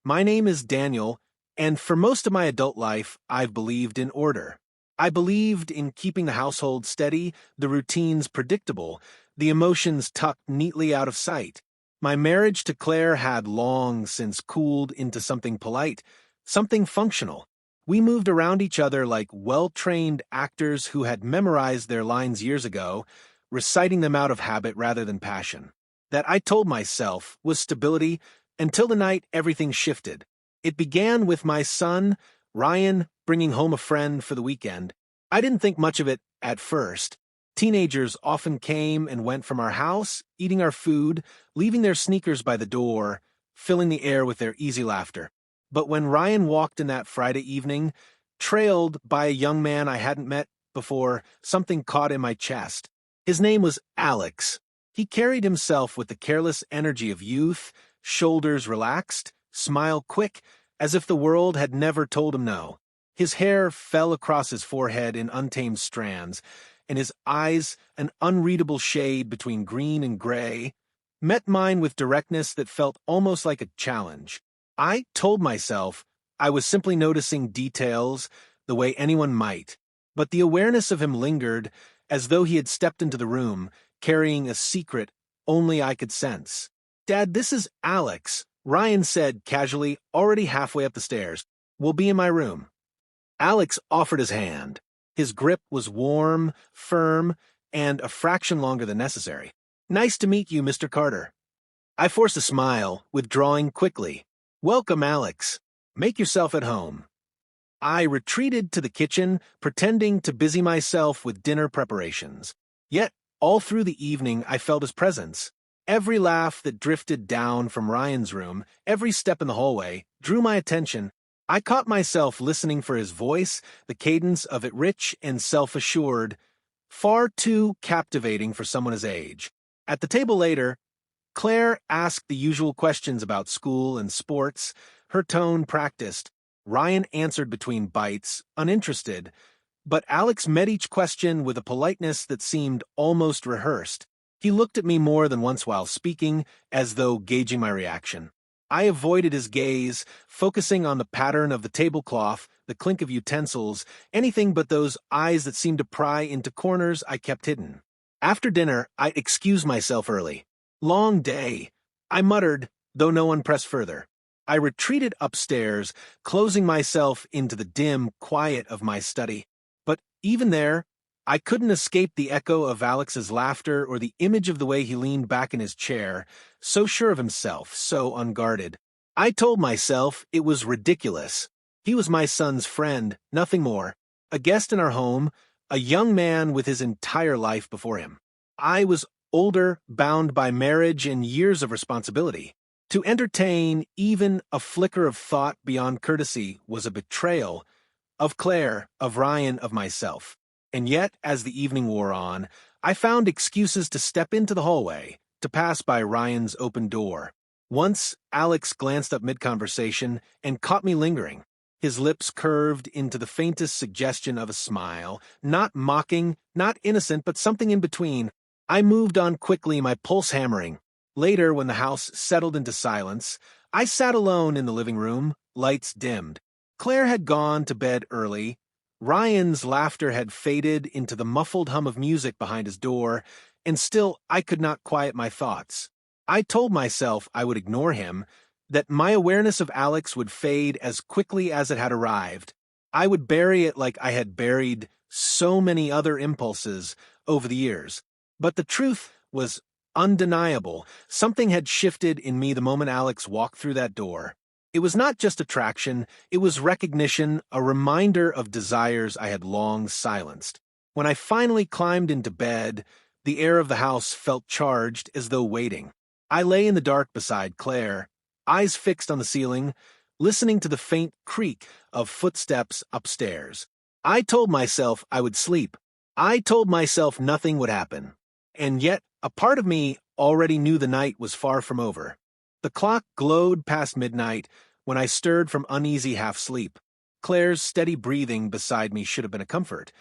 My name is Daniel, and for most of my adult life, I've believed in order. I believed in keeping the household steady, the routines predictable, the emotions tucked neatly out of sight. My marriage to Claire had long since cooled into something polite, something functional. We moved around each other like well-trained actors who had memorized their lines years ago, reciting them out of habit rather than passion. That I told myself was stability until the night everything shifted. It began with my son, Ryan, bringing home a friend for the weekend. I didn't think much of it at first. Teenagers often came and went from our house, eating our food, leaving their sneakers by the door, filling the air with their easy laughter. But when Ryan walked in that Friday evening, trailed by a young man I hadn't met before, something caught in my chest. His name was Alex. He carried himself with the careless energy of youth, shoulders relaxed, smile quick, as if the world had never told him no. His hair fell across his forehead in untamed strands, and his eyes, an unreadable shade between green and gray, met mine with directness that felt almost like a challenge. I told myself I was simply noticing details the way anyone might, but the awareness of him lingered as though he had stepped into the room, carrying a secret only I could sense. "Dad, this is Alex," Ryan said casually, already halfway up the stairs. "We'll be in my room." Alex offered his hand. His grip was warm, firm, and a fraction longer than necessary. "Nice to meet you, Mr. Carter." I forced a smile, withdrawing quickly. "Welcome, Alex. Make yourself at home." I retreated to the kitchen, pretending to busy myself with dinner preparations. Yet, all through the evening, I felt his presence. Every laugh that drifted down from Ryan's room, every step in the hallway, drew my attention. I caught myself listening for his voice, the cadence of it rich and self-assured, far too captivating for someone his age. At the table later, Claire asked the usual questions about school and sports, her tone practiced. Ryan answered between bites, uninterested, but Alex met each question with a politeness that seemed almost rehearsed. He looked at me more than once while speaking, as though gauging my reaction. I avoided his gaze, focusing on the pattern of the tablecloth, the clink of utensils, anything but those eyes that seemed to pry into corners I kept hidden. After dinner, I excused myself early. "Long day," I muttered, though no one pressed further. I retreated upstairs, closing myself into the dim quiet of my study. But even there, I couldn't escape the echo of Alex's laughter or the image of the way he leaned back in his chair, so sure of himself, so unguarded. I told myself it was ridiculous. He was my son's friend, nothing more. A guest in our home, a young man with his entire life before him. I was older, bound by marriage and years of responsibility. To entertain even a flicker of thought beyond courtesy was a betrayal of Claire, of Ryan, of myself. And yet, as the evening wore on, I found excuses to step into the hallway, to pass by Ryan's open door. Once, Alex glanced up mid-conversation and caught me lingering. His lips curved into the faintest suggestion of a smile, not mocking, not innocent, but something in between. I moved on quickly, my pulse hammering. Later, when the house settled into silence, I sat alone in the living room, lights dimmed. Claire had gone to bed early. Ryan's laughter had faded into the muffled hum of music behind his door, and still I could not quiet my thoughts. I told myself I would ignore him, that my awareness of Alex would fade as quickly as it had arrived. I would bury it like I had buried so many other impulses over the years. But the truth was undeniable. Something had shifted in me the moment Alex walked through that door. It was not just attraction, it was recognition, a reminder of desires I had long silenced. When I finally climbed into bed, the air of the house felt charged as though waiting. I lay in the dark beside Claire, eyes fixed on the ceiling, listening to the faint creak of footsteps upstairs. I told myself I would sleep. I told myself nothing would happen. And yet, a part of me already knew the night was far from over. The clock glowed past midnight when I stirred from uneasy half-sleep. Claire's steady breathing beside me should have been a comfort,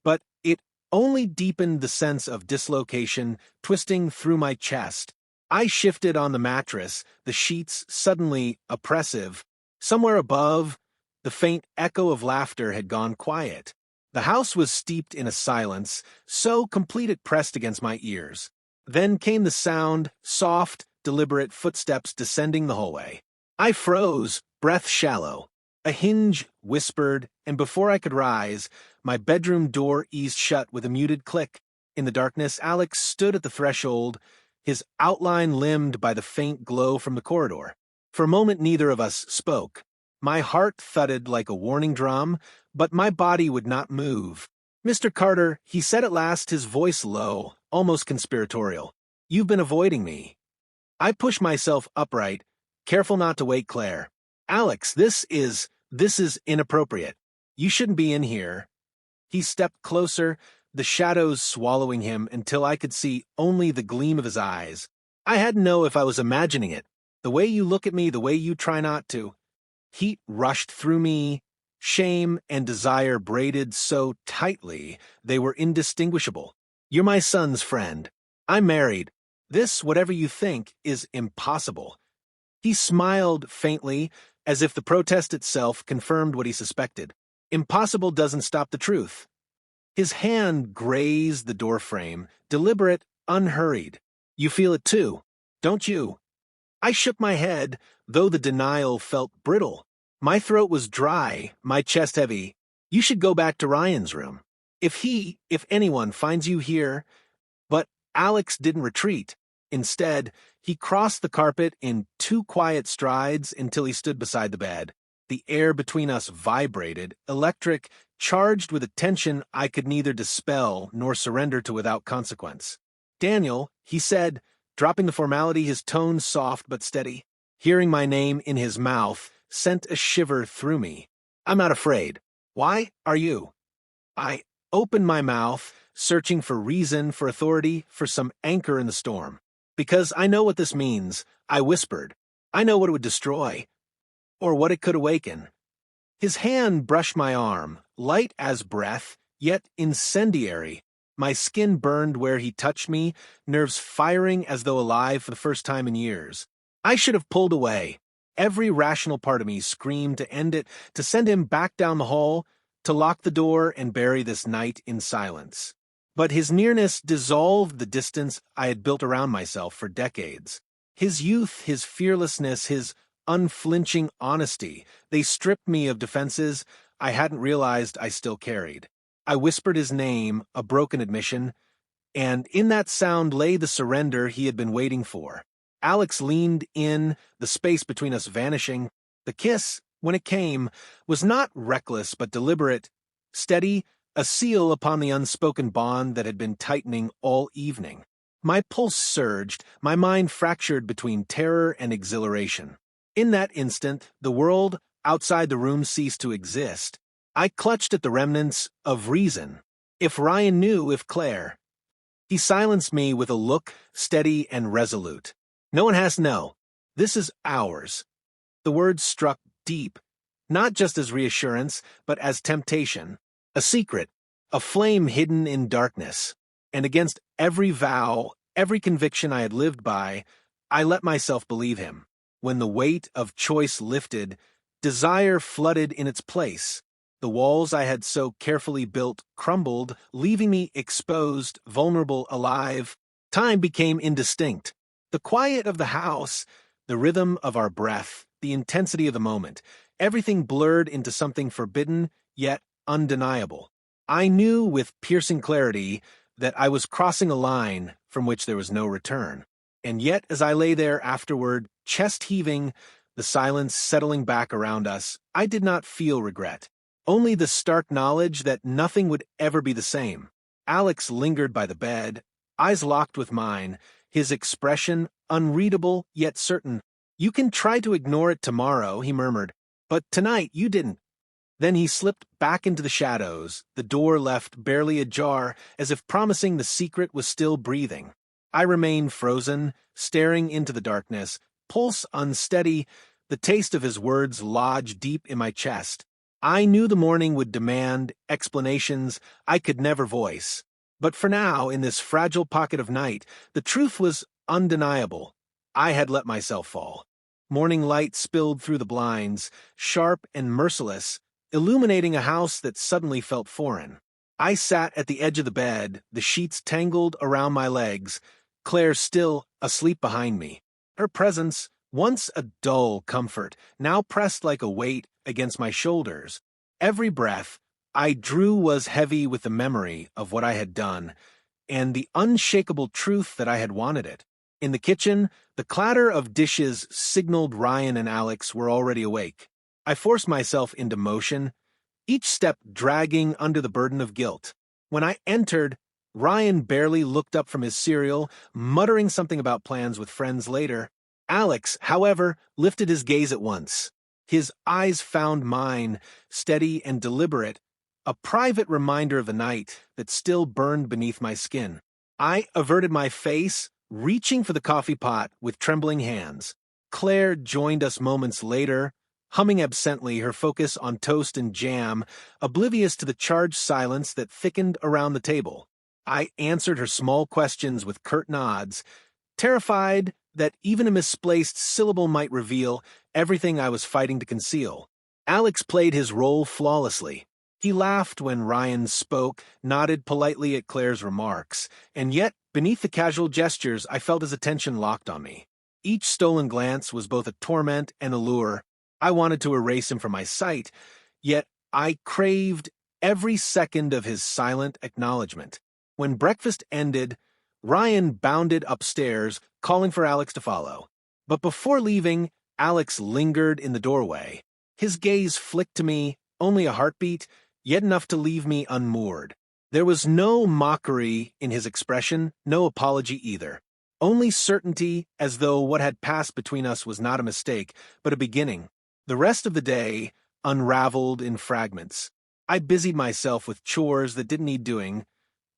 but it only deepened the sense of dislocation twisting through my chest. I shifted on the mattress, the sheets suddenly oppressive. Somewhere above, the faint echo of laughter had gone quiet. The house was steeped in a silence, so complete it pressed against my ears. Then came the sound, soft, deliberate footsteps descending the hallway. I froze, breath shallow. A hinge whispered, and before I could rise, my bedroom door eased shut with a muted click. In the darkness, Alex stood at the threshold, his outline limned by the faint glow from the corridor. For a moment neither of us spoke. My heart thudded like a warning drum, but my body would not move. "Mr. Carter," he said at last, his voice low, almost conspiratorial. "You've been avoiding me." I pushed myself upright, careful not to wake Claire. "Alex, this is inappropriate. You shouldn't be in here." He stepped closer, the shadows swallowing him until I could see only the gleam of his eyes. I had to know if I was imagining it. "The way you look at me, the way you try not to." Heat rushed through me, shame and desire braided so tightly they were indistinguishable. "You're my son's friend. I'm married. This, whatever you think, is impossible." He smiled faintly, as if the protest itself confirmed what he suspected. "Impossible doesn't stop the truth." His hand grazed the doorframe, deliberate, unhurried. "You feel it too, don't you?" I shook my head, though the denial felt brittle. My throat was dry, my chest heavy. "You should go back to Ryan's room. If anyone finds you here—" But Alex didn't retreat. Instead, he crossed the carpet in 2 quiet strides until he stood beside the bed. The air between us vibrated, electric, charged with a tension I could neither dispel nor surrender to without consequence. "Daniel," he said, dropping the formality, his tone soft but steady. Hearing my name in his mouth sent a shiver through me. "I'm not afraid. Why are you?" I opened my mouth, searching for reason, for authority, for some anchor in the storm. "Because I know what this means," I whispered. "I know what it would destroy, or what it could awaken." His hand brushed my arm, light as breath, yet incendiary. My skin burned where he touched me, nerves firing as though alive for the first time in years. I should have pulled away. Every rational part of me screamed to end it, to send him back down the hall, to lock the door and bury this night in silence. But his nearness dissolved the distance I had built around myself for decades. His youth, his fearlessness, his unflinching honesty, they stripped me of defenses I hadn't realized I still carried. I whispered his name, a broken admission, and in that sound lay the surrender he had been waiting for. Alex leaned in, the space between us vanishing. The kiss, when it came, was not reckless but deliberate, steady, a seal upon the unspoken bond that had been tightening all evening. My pulse surged, my mind fractured between terror and exhilaration. In that instant, the world outside the room ceased to exist. I clutched at the remnants of reason. If Ryan knew, if Claire. He silenced me with a look steady and resolute. "No one has to know. This is ours." The words struck deep, not just as reassurance, but as temptation. A secret, a flame hidden in darkness. And against every vow, every conviction I had lived by, I let myself believe him. When the weight of choice lifted, desire flooded in its place. The walls I had so carefully built crumbled, leaving me exposed, vulnerable, alive. Time became indistinct. The quiet of the house, the rhythm of our breath, the intensity of the moment, everything blurred into something forbidden, yet undeniable. I knew with piercing clarity that I was crossing a line from which there was no return. And yet, as I lay there afterward, chest heaving, the silence settling back around us, I did not feel regret. Only the stark knowledge that nothing would ever be the same. Alex lingered by the bed, eyes locked with mine, his expression unreadable yet certain. "You can try to ignore it tomorrow," he murmured, "but tonight you didn't." Then he slipped back into the shadows, the door left barely ajar, as if promising the secret was still breathing. I remained frozen, staring into the darkness, pulse unsteady, the taste of his words lodged deep in my chest. I knew the morning would demand explanations I could never voice. But for now, in this fragile pocket of night, the truth was undeniable. I had let myself fall. Morning light spilled through the blinds, sharp and merciless, illuminating a house that suddenly felt foreign. I sat at the edge of the bed, the sheets tangled around my legs, Claire still asleep behind me. Her presence, once a dull comfort, now pressed like a weight against my shoulders. Every breath I drew was heavy with the memory of what I had done, and the unshakable truth that I had wanted it. In the kitchen, the clatter of dishes signaled Ryan and Alex were already awake. I forced myself into motion, each step dragging under the burden of guilt. When I entered, Ryan barely looked up from his cereal, muttering something about plans with friends later. Alex, however, lifted his gaze at once. His eyes found mine, steady and deliberate, a private reminder of the night that still burned beneath my skin. I averted my face, reaching for the coffee pot with trembling hands. Claire joined us moments later, humming absently, her focus on toast and jam, oblivious to the charged silence that thickened around the table. I answered her small questions with curt nods, terrified that even a misplaced syllable might reveal everything I was fighting to conceal. Alex played his role flawlessly. He laughed when Ryan spoke, nodded politely at Claire's remarks, and yet, beneath the casual gestures, I felt his attention locked on me. Each stolen glance was both a torment and a lure. I wanted to erase him from my sight, yet I craved every second of his silent acknowledgement. When breakfast ended, Ryan bounded upstairs, calling for Alex to follow. But before leaving, Alex lingered in the doorway. His gaze flicked to me, only a heartbeat, yet enough to leave me unmoored. There was no mockery in his expression, no apology either. Only certainty, as though what had passed between us was not a mistake, but a beginning. The rest of the day unraveled in fragments. I busied myself with chores that didn't need doing,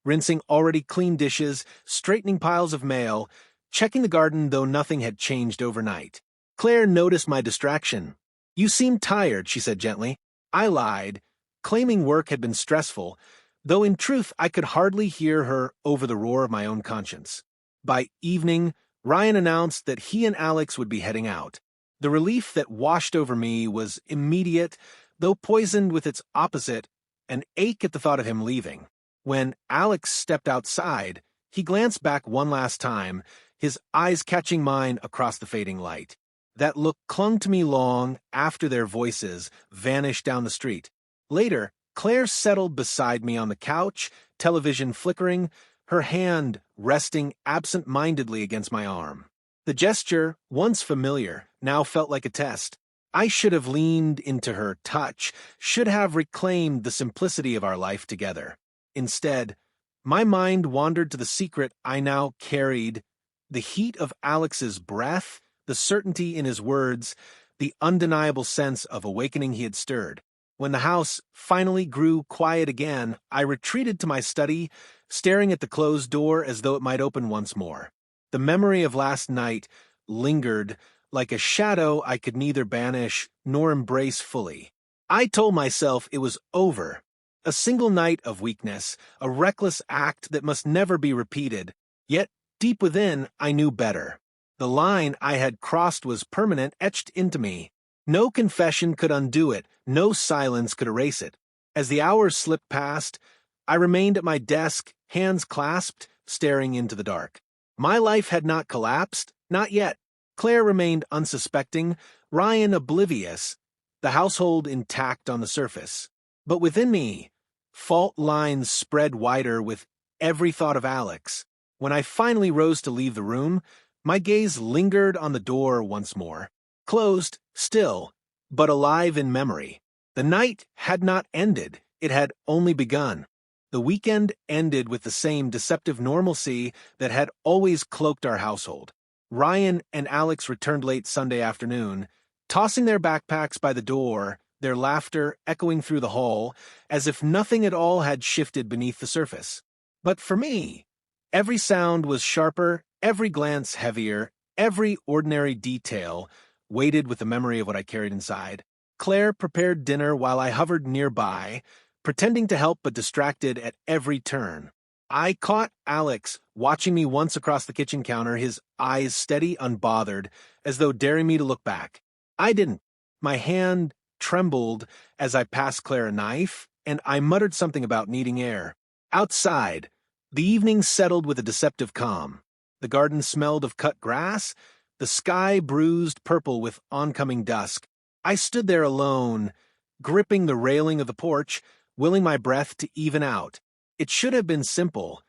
rinsing already clean dishes, straightening piles of mail, checking the garden though nothing had changed overnight. Claire noticed my distraction. "You seem tired," she said gently. I lied, claiming work had been stressful, though in truth I could hardly hear her over the roar of my own conscience. By evening, Ryan announced that he and Alex would be heading out. The relief that washed over me was immediate, though poisoned with its opposite, an ache at the thought of him leaving. When Alex stepped outside, he glanced back one last time, his eyes catching mine across the fading light. That look clung to me long after their voices vanished down the street. Later, Claire settled beside me on the couch, television flickering, her hand resting absent-mindedly against my arm. The gesture, once familiar, now felt like a test. I should have leaned into her touch, should have reclaimed the simplicity of our life together. Instead, my mind wandered to the secret I now carried, the heat of Alex's breath, the certainty in his words, the undeniable sense of awakening he had stirred. When the house finally grew quiet again, I retreated to my study, staring at the closed door as though it might open once more. The memory of last night lingered like a shadow I could neither banish nor embrace fully. I told myself it was over. A single night of weakness, a reckless act that must never be repeated. Yet, deep within, I knew better. The line I had crossed was permanent, etched into me. No confession could undo it, no silence could erase it. As the hours slipped past, I remained at my desk, hands clasped, staring into the dark. My life had not collapsed, not yet. Claire remained unsuspecting, Ryan oblivious, the household intact on the surface. But within me, fault lines spread wider with every thought of Alex. When I finally rose to leave the room, my gaze lingered on the door once more. Closed, still, but alive in memory. The night had not ended, it had only begun. The weekend ended with the same deceptive normalcy that had always cloaked our household. Ryan and Alex returned late Sunday afternoon, tossing their backpacks by the door, their laughter echoing through the hall, as if nothing at all had shifted beneath the surface. But for me, every sound was sharper, every glance heavier, every ordinary detail weighted with the memory of what I carried inside. Claire prepared dinner while I hovered nearby, pretending to help but distracted at every turn. I caught Alex watching me once across the kitchen counter, his eyes steady, unbothered, as though daring me to look back. I didn't. My hand trembled as I passed Claire a knife, and I muttered something about needing air. Outside, the evening settled with a deceptive calm. The garden smelled of cut grass, the sky bruised purple with oncoming dusk. I stood there alone, gripping the railing of the porch, willing my breath to even out. It should have been simple.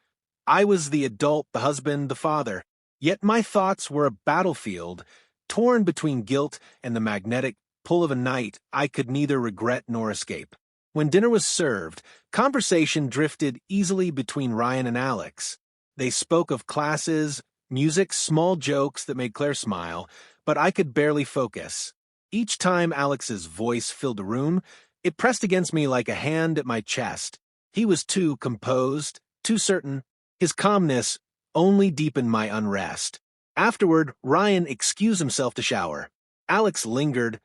I was the adult, the husband, the father. Yet my thoughts were a battlefield, torn between guilt and the magnetic pull of a night I could neither regret nor escape. When dinner was served, conversation drifted easily between Ryan and Alex. They spoke of classes, music, small jokes that made Claire smile, but I could barely focus. Each time Alex's voice filled the room, it pressed against me like a hand at my chest. He was too composed, too certain. His calmness only deepened my unrest. Afterward, Ryan excused himself to shower. Alex lingered,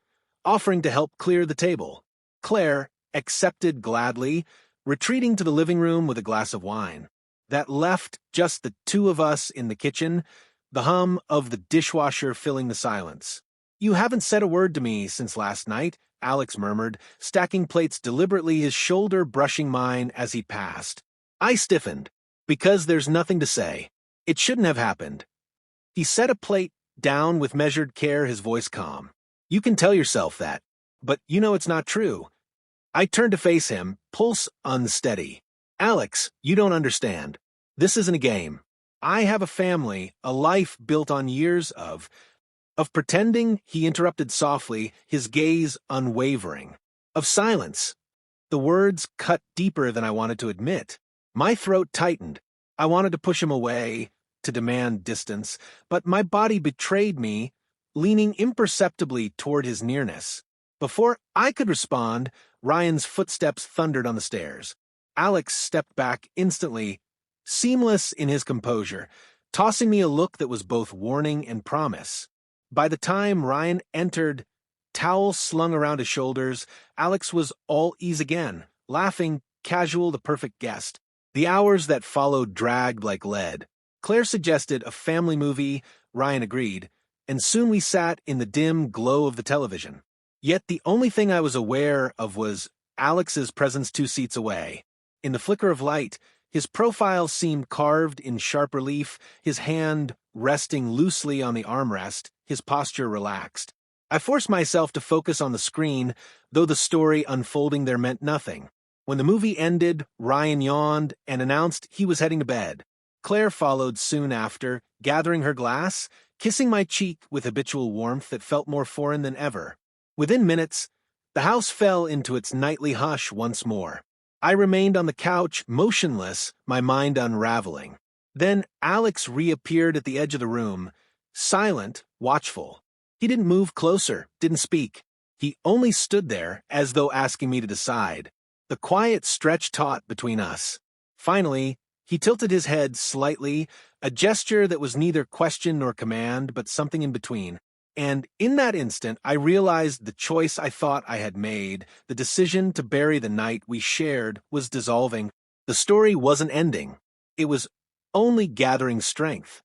offering to help clear the table. Claire accepted gladly, retreating to the living room with a glass of wine. That left just the two of us in the kitchen, the hum of the dishwasher filling the silence. "You haven't said a word to me since last night," Alex murmured, stacking plates deliberately, his shoulder brushing mine as he passed. I stiffened. "Because there's nothing to say. It shouldn't have happened." He set a plate down with measured care, his voice calm. "You can tell yourself that, but you know it's not true." I turned to face him, pulse unsteady. "Alex, you don't understand. This isn't a game. I have a family, a life built on years of pretending," he interrupted softly, his gaze unwavering. "Of silence." The words cut deeper than I wanted to admit. My throat tightened. I wanted to push him away, to demand distance, but my body betrayed me, leaning imperceptibly toward his nearness. Before I could respond, Ryan's footsteps thundered on the stairs. Alex stepped back instantly, seamless in his composure, tossing me a look that was both warning and promise. By the time Ryan entered, towel slung around his shoulders, Alex was all ease again, laughing, casual, the perfect guest. The hours that followed dragged like lead. Claire suggested a family movie, Ryan agreed, and soon we sat in the dim glow of the television. Yet the only thing I was aware of was Alex's presence 2 seats away. In the flicker of light, his profile seemed carved in sharp relief, his hand resting loosely on the armrest, his posture relaxed. I forced myself to focus on the screen, though the story unfolding there meant nothing. When the movie ended, Ryan yawned and announced he was heading to bed. Claire followed soon after, gathering her glass, kissing my cheek with habitual warmth that felt more foreign than ever. Within minutes, the house fell into its nightly hush once more. I remained on the couch, motionless, my mind unraveling. Then Alex reappeared at the edge of the room, silent, watchful. He didn't move closer, didn't speak. He only stood there, as though asking me to decide. The quiet stretch taut between us. Finally, he tilted his head slightly, a gesture that was neither question nor command, but something in between. And in that instant, I realized the choice I thought I had made, the decision to bury the night we shared, was dissolving. The story wasn't ending. It was only gathering strength.